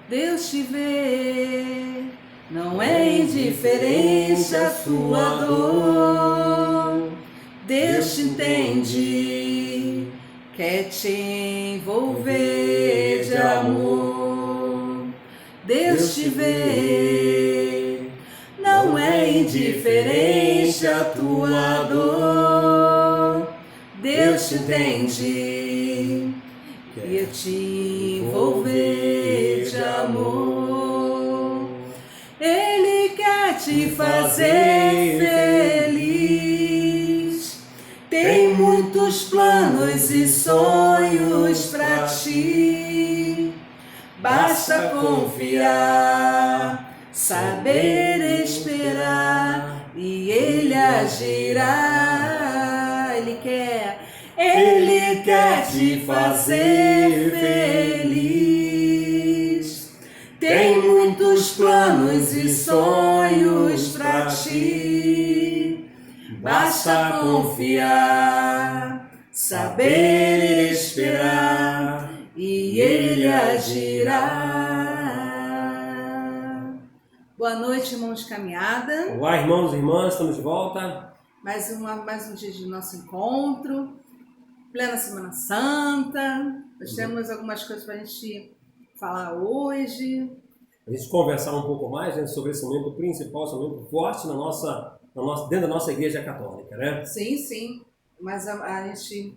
Deus te vê, não é indiferente a sua dor. Deus te entende, quer te envolver de amor. Deus te vê, não é indiferente a tua dor. Deus te entende, quer te envolver de amor. Ele quer te fazer feliz. Tem muitos planos e sonhos pra ti. Basta confiar, saber esperar e Ele agirá. Ele quer te fazer feliz. Tem muitos planos e sonhos pra ti. Basta confiar, saber esperar e Ele agirá. Boa noite, irmãos de caminhada. Olá, irmãos e irmãs, estamos de volta. Mais um dia de nosso encontro, plena Semana Santa. Nós temos algumas coisas para a gente falar hoje. A gente conversar um pouco mais, né, sobre esse momento principal, esse momento forte dentro da nossa igreja católica, né? Sim. Mas a gente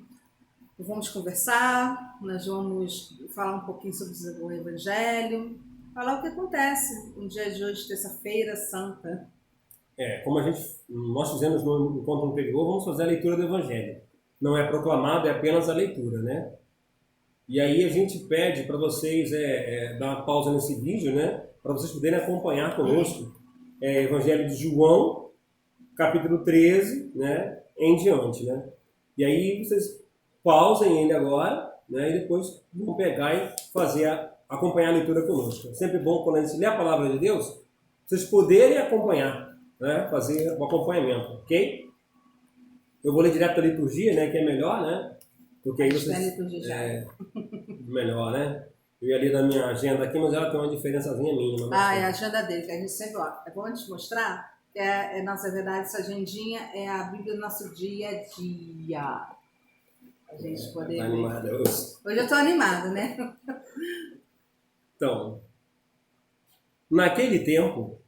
vamos conversar, nós vamos falar um pouquinho sobre o Evangelho, falar o que acontece no dia de hoje, terça-feira santa. Como nós fizemos no encontro anterior, vamos fazer a leitura do Evangelho. Não é proclamado, é apenas a leitura, né? E aí a gente pede para vocês dar uma pausa nesse vídeo, né? Para vocês poderem acompanhar conosco Evangelho de João, capítulo 13, né? Em diante, né? E aí vocês pausem ele agora, né? E depois vão pegar e acompanhar a leitura conosco. É sempre bom quando a gente lê a palavra de Deus, vocês poderem acompanhar, né? Fazer o acompanhamento, ok? Eu vou ler direto a liturgia, né? Que é melhor, né? Porque aí vocês... melhor, né? Eu ia ler na minha agenda aqui, mas ela tem uma diferençazinha mínima. É a agenda dele, que a gente sempre... É bom te mostrar que nossa verdade, essa agendinha é a Bíblia do nosso dia a dia. A gente poder... Tá animada hoje? Hoje eu tô animada, né? Então, naquele tempo,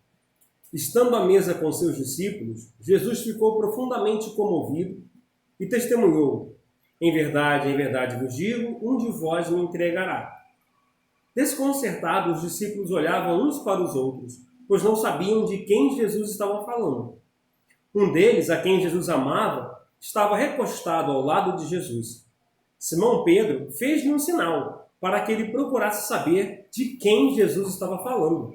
estando à mesa com seus discípulos, Jesus ficou profundamente comovido e testemunhou: em verdade vos digo, um de vós me entregará. Desconcertados, os discípulos olhavam uns para os outros, pois não sabiam de quem Jesus estava falando. Um deles, a quem Jesus amava, estava recostado ao lado de Jesus. Simão Pedro fez-lhe um sinal para que ele procurasse saber de quem Jesus estava falando.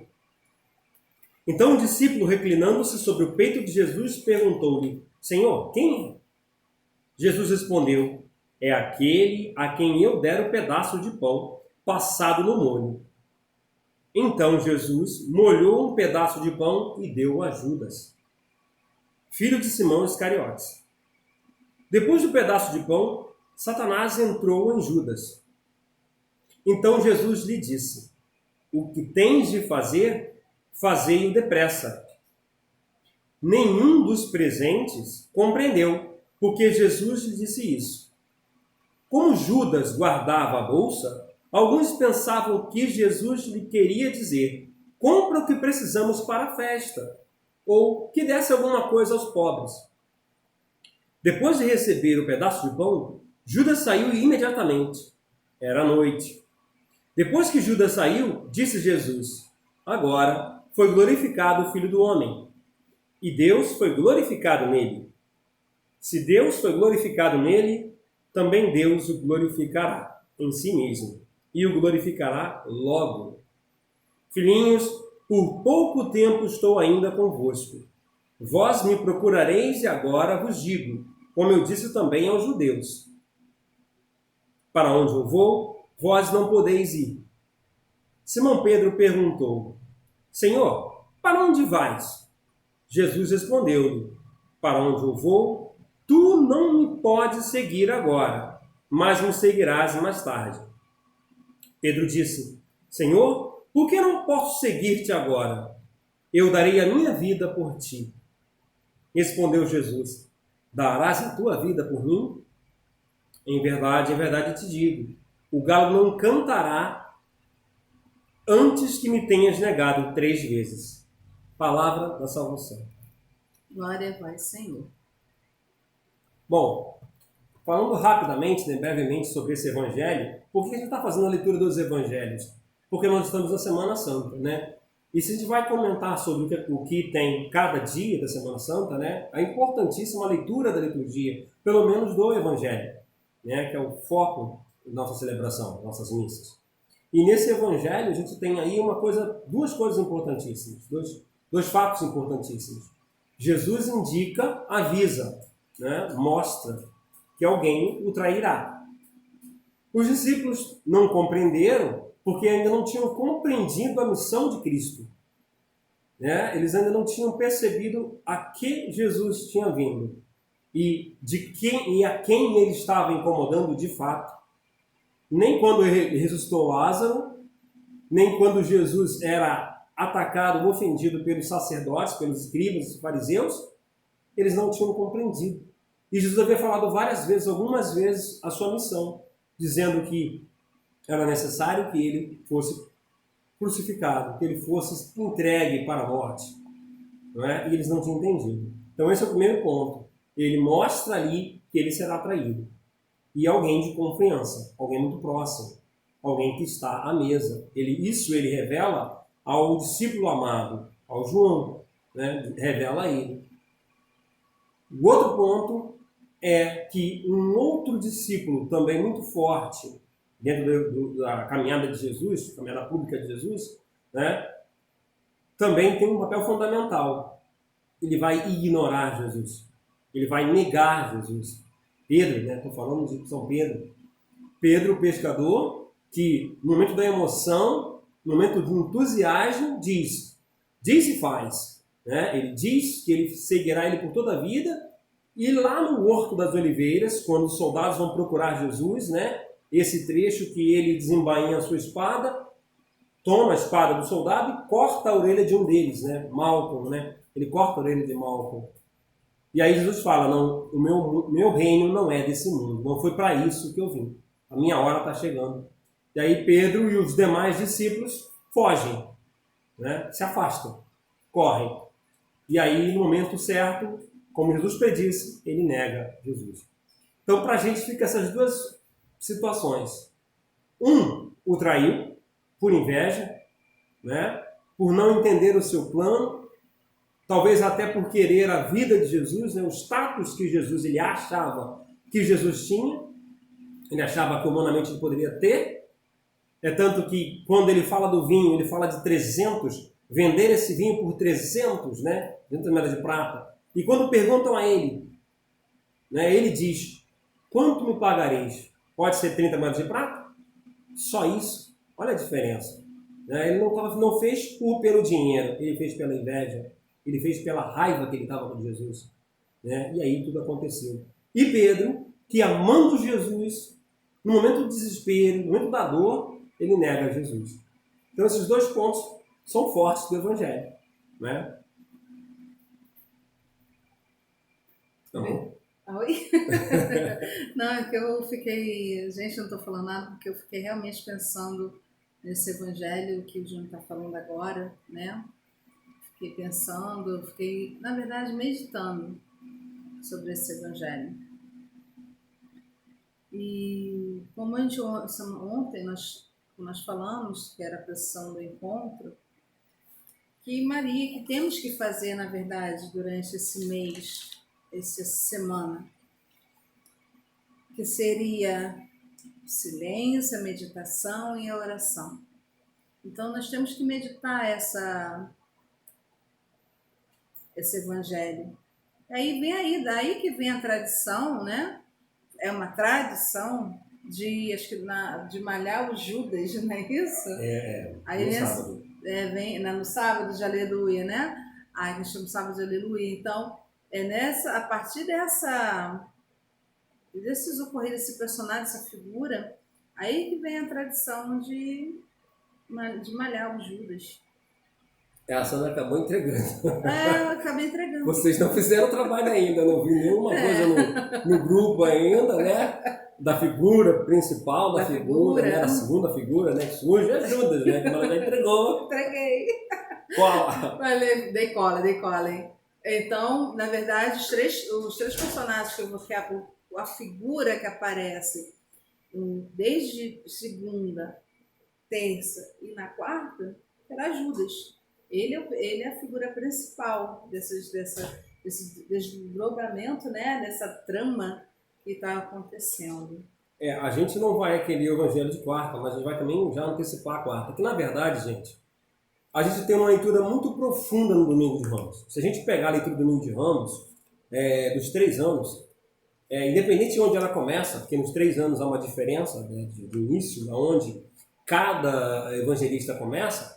Então o discípulo, reclinando-se sobre o peito de Jesus, perguntou-lhe: Senhor, quem é? Jesus respondeu: é aquele a quem eu der o pedaço de pão passado no molho. Então Jesus molhou um pedaço de pão e deu a Judas, filho de Simão Iscariotes. Depois do pedaço de pão, Satanás entrou em Judas. Então Jesus lhe disse: o que tens de fazer, fazei-o depressa. Nenhum dos presentes compreendeu porque Jesus lhe disse isso. Como Judas guardava a bolsa, alguns pensavam que Jesus lhe queria dizer: compra o que precisamos para a festa, ou que desse alguma coisa aos pobres. Depois de receber o pedaço de pão, Judas saiu imediatamente. Era noite. Depois que Judas saiu, disse Jesus: agora foi glorificado o Filho do Homem, e Deus foi glorificado nele. Se Deus foi glorificado nele, também Deus o glorificará em si mesmo, e o glorificará logo. Filhinhos, por pouco tempo estou ainda convosco. Vós me procurareis e agora vos digo, como eu disse também aos judeus: para onde eu vou, vós não podeis ir. Simão Pedro perguntou: Senhor, para onde vais? Jesus respondeu-lhe: para onde eu vou, tu não me podes seguir agora, mas me seguirás mais tarde. Pedro disse: Senhor, Por que não posso seguir-te agora? Eu darei a minha vida por ti. Respondeu Jesus: darás a tua vida por mim? Em verdade te digo, o galo não cantará antes que me tenhas negado 3 vezes. Palavra da salvação. Glória a vós, Senhor. Bom, falando rapidamente, né, brevemente sobre esse evangelho, por que a gente está fazendo a leitura dos evangelhos? Porque nós estamos na Semana Santa, né? E se a gente vai comentar sobre o que tem cada dia da Semana Santa, né, é importantíssima a leitura da liturgia, pelo menos do evangelho, né, que é o foco da nossa celebração, nossas missas. E nesse evangelho a gente tem aí duas coisas importantíssimas, dois fatos importantíssimos. Jesus indica, avisa, né, mostra que alguém o trairá. Os discípulos não compreenderam porque ainda não tinham compreendido a missão de Cristo. Né? Eles ainda não tinham percebido a que Jesus tinha vindo e a quem ele estava incomodando de fato. Nem quando ele ressuscitou Lázaro, nem quando Jesus era atacado, ofendido pelos sacerdotes, pelos escribas e fariseus, eles não tinham compreendido. E Jesus havia falado algumas vezes, a sua missão, dizendo que era necessário que ele fosse crucificado, que ele fosse entregue para a morte. Não é? E eles não tinham entendido. Então esse é o primeiro ponto. Ele mostra ali que ele será traído. E alguém de confiança, alguém muito próximo, alguém que está à mesa. Isso ele revela ao discípulo amado, ao João, né? Revela a ele. O outro ponto é que um outro discípulo também muito forte dentro da caminhada de Jesus, caminhada pública de Jesus, né, também tem um papel fundamental. Ele vai ignorar Jesus. Ele vai negar Jesus. Pedro, né, estou falando de São Pedro. Pedro, o pescador, que no momento da emoção, no momento do entusiasmo, diz e faz. Né? Ele diz que ele seguirá ele por toda a vida. E lá no Horto das Oliveiras, quando os soldados vão procurar Jesus, né, esse trecho que ele desembainha a sua espada, toma a espada do soldado e corta a orelha de um deles, né, Malco, né? Ele corta a orelha de Malco. E aí Jesus fala, não, o meu reino não é desse mundo, não foi para isso que eu vim. A minha hora está chegando. E aí Pedro e os demais discípulos fogem, né? Se afastam, correm. E aí, no momento certo, como Jesus predisse, ele nega Jesus. Então, para a gente fica essas duas situações. O traiu por inveja, né? Por não entender o seu plano, talvez até por querer a vida de Jesus, né? O status que Jesus ele achava que Jesus tinha, ele achava que humanamente ele poderia ter. É tanto que quando ele fala do vinho, ele fala de 300, vender esse vinho por 300, né? 300 moedas de prata. E quando perguntam a ele, né, ele diz, quanto me pagareis? Pode ser 30 moedas de prata? Só isso. Olha a diferença. Né? Ele não fez pelo dinheiro, ele fez pela inveja, ele fez pela raiva que ele estava com Jesus. Né? E aí tudo aconteceu. E Pedro, que amando Jesus, no momento do desespero, no momento da dor, ele nega Jesus. Então esses dois pontos são fortes do Evangelho. Né? Então, Oi? Não, é que eu fiquei... Gente, não estou falando nada porque eu fiquei realmente pensando nesse evangelho que o Júnior está falando agora, né? Fiquei pensando, fiquei, na verdade, meditando sobre esse evangelho. E como ontem nós falamos, que era a procissão do encontro, que Maria, que temos que fazer, na verdade, durante esse mês, essa semana, que seria o silêncio, a meditação e a oração. Então, nós temos que meditar esse evangelho. Daí que vem a tradição, né? É uma tradição acho que de malhar os Judas, não é isso? Aí, no sábado. No sábado de aleluia, né? Aí nós chamamos sábado de aleluia. Então, a partir desses ocorridos, esse personagem, essa figura, aí que vem a tradição de de malhar o Judas. A Sandra acabou entregando. Eu acabei entregando. Vocês não fizeram o trabalho ainda, não vi nenhuma coisa no grupo ainda, né? Da figura principal, da figura, né? Da segunda figura, né? Que surge é Judas, né? Que ela já entregou. Entreguei. Cola. Dei cola, hein? Então, na verdade, os três personagens que eu vou ficar, a figura que aparece desde segunda, terça e na quarta, era Judas. Ele é a figura principal desse desdobramento, né? Dessa trama que está acontecendo. A gente não vai aquele evangelho de quarta, mas a gente vai também já antecipar a quarta. Que na verdade, gente, a gente tem uma leitura muito profunda no Domingo de Ramos. Se a gente pegar a leitura do Domingo de Ramos, dos 3 anos, independente de onde ela começa, porque nos 3 anos há uma diferença, né, de início, aonde cada evangelista começa,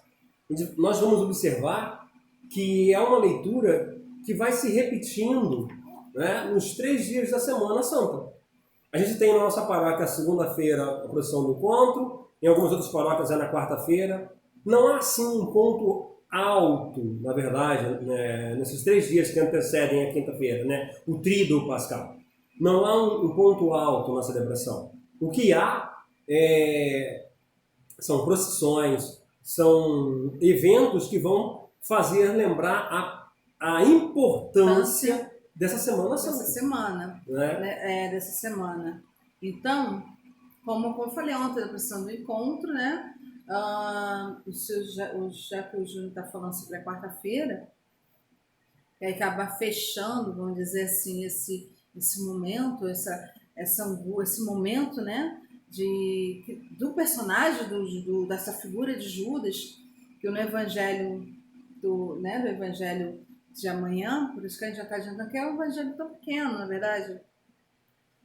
nós vamos observar que é uma leitura que vai se repetindo, né, nos 3 dias da Semana Santa. A gente tem na nossa paróquia a segunda-feira a procissão do encontro, em algumas outras paróquias é na quarta-feira. Não há assim um ponto alto, na verdade, né, nesses 3 dias que antecedem a quinta-feira, né, o tríduo pascal. Não há um ponto alto na celebração. O que há são procissões, são eventos que vão fazer lembrar a importância dessa Semana Santa. Dessa semana. Então, como eu falei ontem, da procissão do encontro, né? Já que o Júnior está falando sobre a quarta-feira, que acaba fechando, vamos dizer assim, esse momento, esse momento, né? Do personagem, dessa figura de Judas, que no Evangelho do Evangelho de amanhã, por isso que a gente já está dizendo que é um evangelho tão pequeno, na verdade,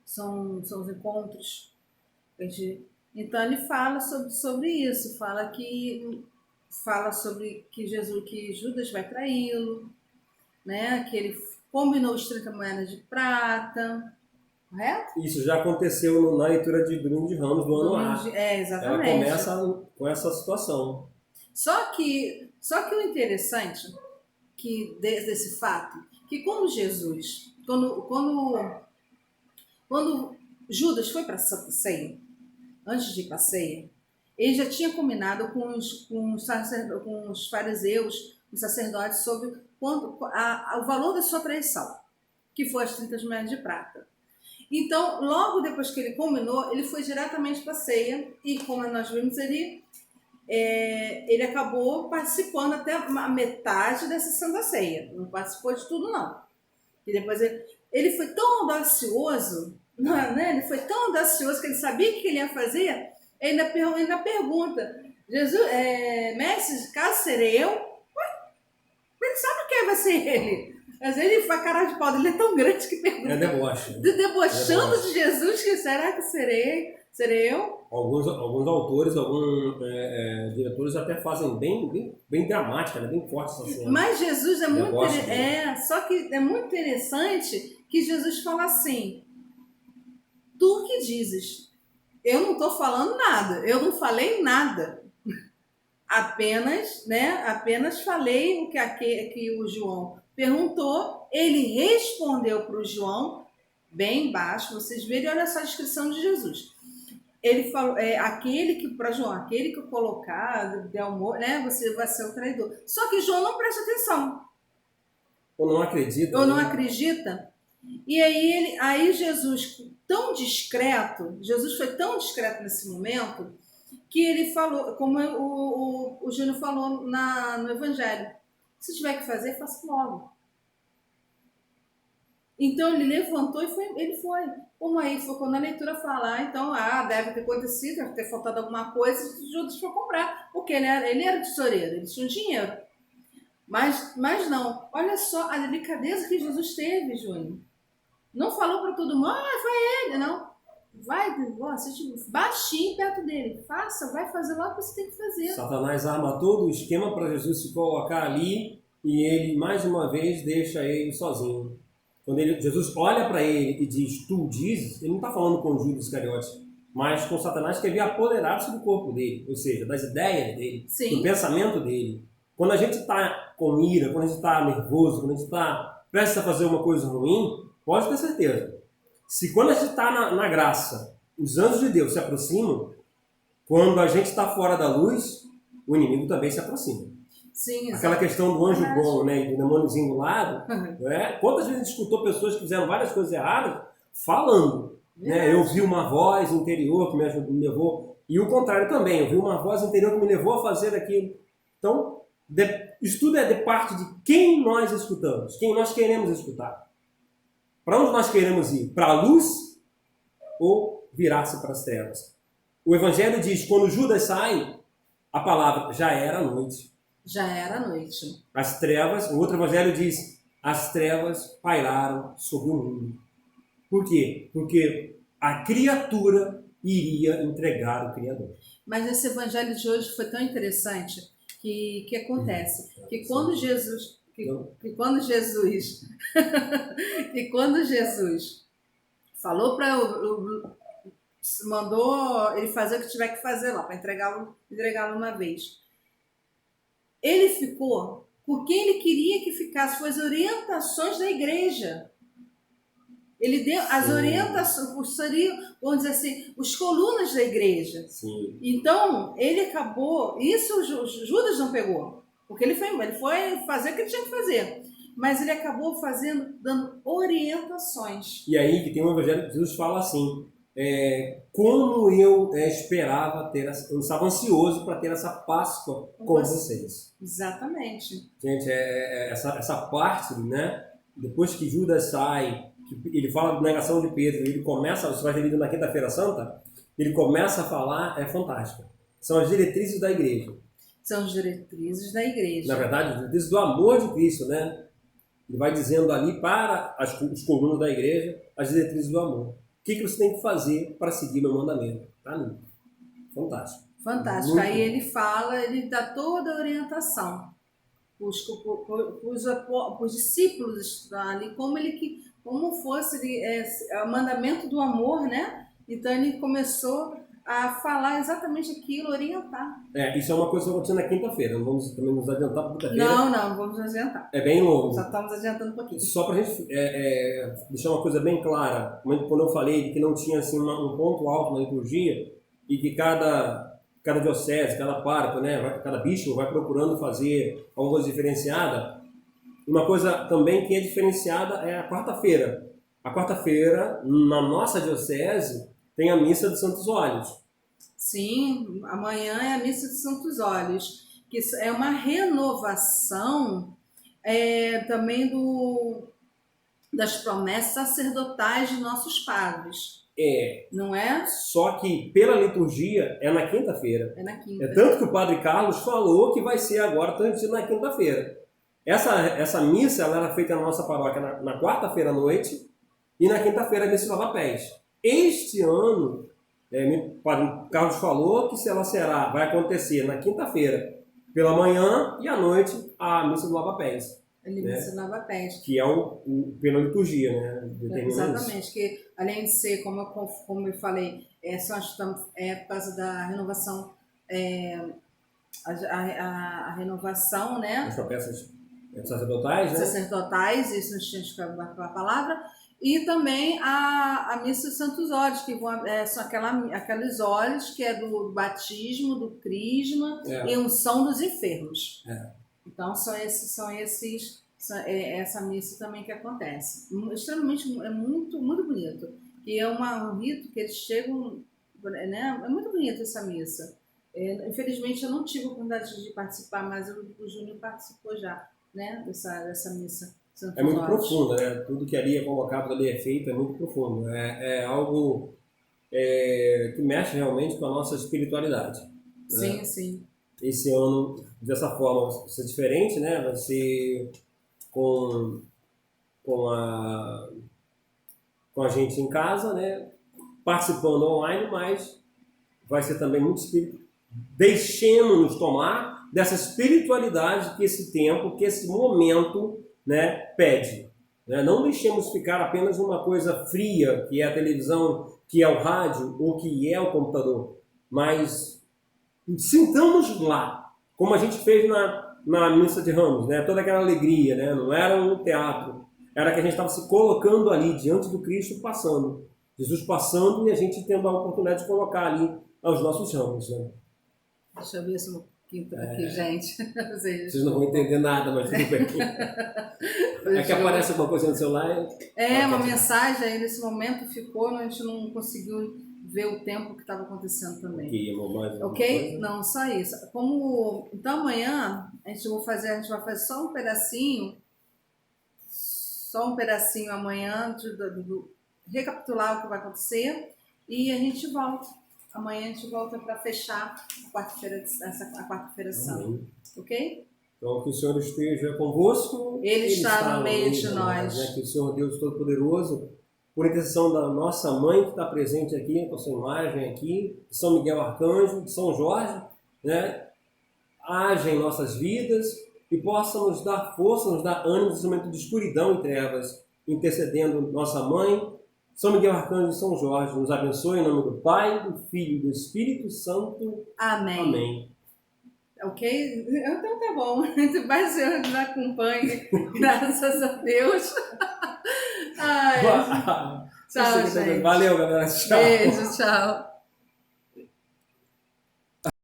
são os encontros. Então ele fala sobre isso, fala sobre que Judas vai traí-lo, né? Que ele combinou os 30 moedas de prata, correto? Isso já aconteceu na leitura de Domingo de Ramos do ano A. Exatamente. Ela começa com essa situação. Só que o interessante desse fato, que quando Jesus, quando Judas foi para a Santa Ceia, antes de ir para a ceia, ele já tinha combinado com os fariseus, os sacerdotes, sobre o valor da sua traição, que foi as 30 moedas de prata. Então, logo depois que ele combinou, ele foi diretamente para a ceia e, como nós vimos, ele acabou participando até a metade dessa Santa Ceia. Não participou de tudo, não. E depois ele foi tão audacioso, né? Ele foi tão audacioso que ele sabia o que ele ia fazer. Ele ainda pergunta: Jesus, mestre, caso serei eu? Ele sabe quem vai ser ele. Mas ele foi a cara de pau dele, é tão grande que pergunta. Deboche. Debochando de Jesus, que será que serei eu? Alguns autores, alguns diretores até fazem bem dramática, né? Bem forte essa cena. Mas Jesus só que é muito interessante que Jesus fala assim: tu que dizes, eu não estou falando nada, eu não falei nada, apenas falei o que o João perguntou, ele respondeu para o João, bem baixo, vocês verem, olha só a descrição de Jesus. Ele falou, para João, aquele que eu colocar, der amor, né, você vai ser o traidor. Só que João não presta atenção. Ou não acredita. E aí Jesus foi tão discreto nesse momento, que ele falou, como o Júnior falou no Evangelho, se tiver que fazer, faça logo. Então ele levantou e ele foi. Como aí foi quando a leitura fala, então, deve ter acontecido, deve ter faltado alguma coisa, e Judas foi comprar. Porque ele era tesoureiro, ele tinha dinheiro. Mas não, olha só a delicadeza que Jesus teve, Júnior. Não falou para todo mundo, foi ele, não. Vai, baixinho perto dele. Vai fazer logo o que você tem que fazer. Satanás arma todo o esquema para Jesus se colocar ali e ele, mais uma vez, deixa ele sozinho. Quando Jesus olha para ele e diz, tu dizes, ele não está falando com Judas Iscariotes. mas com Satanás que havia apoderado-se do corpo dele, ou seja, das ideias dele, Sim. do pensamento dele. Quando a gente está com ira, quando a gente está nervoso, quando a gente está prestes a fazer uma coisa ruim, pode ter certeza. Se quando a gente está na graça, os anjos de Deus se aproximam, quando a gente está fora da luz, o inimigo também se aproxima. Sim, aquela questão do anjo bom, né, e do demôniozinho do lado, né? Quantas vezes a gente escutou pessoas que fizeram várias coisas erradas falando, né? Eu vi uma voz interior que me levou, e o contrário também, eu vi uma voz interior que me levou a fazer aquilo. Então, isso tudo é de parte de quem nós escutamos, quem nós queremos escutar. Para onde nós queremos ir? Para a luz ou virar-se para as trevas? O Evangelho diz, quando Judas sai, a palavra já era noite. Já era noite. As trevas, o outro Evangelho diz, as trevas pairaram sobre o mundo. Por quê? Porque a criatura iria entregar o Criador. Mas esse Evangelho de hoje foi tão interessante que acontece? Que quando Jesus... Que quando Jesus falou para mandou ele fazer o que tiver que fazer lá para entregá-lo uma vez, ele ficou por quem ele queria que ficasse, foi as orientações da igreja. Ele deu as orientações, seriam, vamos dizer assim, os colunas da igreja. Sim. Então ele acabou, isso Judas não pegou. Porque ele foi fazer o que ele tinha que fazer. Mas ele acabou dando orientações. E aí que tem um evangelho que Jesus fala assim, como eu esperava eu estava ansioso para ter essa Páscoa com vocês. Exatamente. Gente, essa parte, né? Depois que Judas sai, que ele fala da negação de Pedro, ele começa, você vai ter lido na Quinta-feira Santa, ele começa a falar, é fantástico. São as diretrizes da igreja. São as diretrizes da igreja. Na verdade, as diretrizes do amor de Cristo, né? Ele vai dizendo ali para os colunas da igreja as diretrizes do amor. O que você tem que fazer para seguir meu mandamento? Tá ali. Fantástico. Fantástico. Muito. Aí ele fala, ele dá toda a orientação. Os discípulos ali, como fosse o mandamento do amor, né? Então ele começou a falar exatamente aquilo, orientar. Isso é uma coisa que vai acontecer na quinta-feira. Não vamos também nos adiantar para quinta-feira. Não vamos adiantar. É bem longo. Só estamos adiantando um pouquinho. Só para a gente deixar uma coisa bem clara, quando eu falei que não tinha assim, um ponto alto na liturgia e que cada diocese, cada pároco, né, cada bispo vai procurando fazer alguma coisa diferenciada, uma coisa também que é diferenciada é a quarta-feira. A quarta-feira, na nossa diocese, tem a Missa de Santos Óleos. Sim, amanhã é a Missa de Santos Óleos, que é uma renovação também das promessas sacerdotais de nossos padres. Não é? Só que pela liturgia é na quinta-feira. É na quinta. É tanto que o Padre Carlos falou que vai ser agora transmitido na quinta-feira. Essa missa ela era feita na nossa paróquia na quarta-feira à noite e na quinta-feira a missa de lava-pés. Este ano, o Padre Carlos falou que vai acontecer na quinta-feira pela manhã e à noite a missa do lava-pés. Missa do lava-pés. Que é pela liturgia, né? Exatamente, isso. Que além de ser, como eu falei, por causa da renovação, a renovação, né? As promessas sacerdotais, né? Sacerdotais, isso nos tinha que a palavra. E também a Missa de Santos Óleos, que são aqueles óleos que é do batismo, do crisma e unção dos enfermos. Então, essa missa também que acontece. Extremamente, é muito, muito bonito. E é um rito que eles chegam... Né? É muito bonita essa missa. Infelizmente, eu não tive a oportunidade de participar, mas o Júnior participou já, né? dessa missa. É muito profunda, né? Tudo que ali é colocado, ali é feito, é muito profundo. É algo que mexe realmente com a nossa espiritualidade. Sim, né? Sim. Esse ano, dessa forma, vai ser diferente, né? Vai ser com a gente em casa, né? Participando online, mas vai ser também muito espírito. Deixemos-nos tomar dessa espiritualidade que esse tempo, que esse momento... né, pede. Né? Não deixemos ficar apenas uma coisa fria, que é a televisão que é o rádio ou que é o computador, mas sintamos lá, como a gente fez na missa de Ramos, né? Toda aquela alegria, né? Não era um teatro, era que a gente estava se colocando ali diante do Cristo passando, Jesus passando e a gente tendo a oportunidade de colocar ali os nossos ramos, né? Deixa eu ver se um pouquinho aqui, gente. Vocês não vão entender nada, mas tudo bem. É que aparece alguma coisa no celular. Uma mensagem aí nesse momento ficou, a gente não conseguiu ver o tempo que estava acontecendo também. Ok? Não, só isso. Então amanhã a gente vai fazer só um pedacinho amanhã, recapitular o que vai acontecer e a gente volta. Amanhã a gente volta para fechar a quarta-feira santa. Ok? Então, que o Senhor esteja convosco. Ele está no meio de nós. Né? Que o Senhor Deus Todo-Poderoso, por intercessão da nossa mãe que está presente aqui, com a sua imagem aqui, de São Miguel Arcanjo, de São Jorge, né? Haja em nossas vidas e possa nos dar força, nos dar ânimo nesse momento de escuridão e trevas, intercedendo nossa mãe, São Miguel Arcanjo e São Jorge. Nos abençoe em nome do Pai, do Filho e do Espírito Santo. Amém. Amém. Ok? Então tá bom. Vai ser nos acompanhe. Graças a Deus. Ai, tchau, gente. Valeu, galera. Tchau. Beijo, tchau.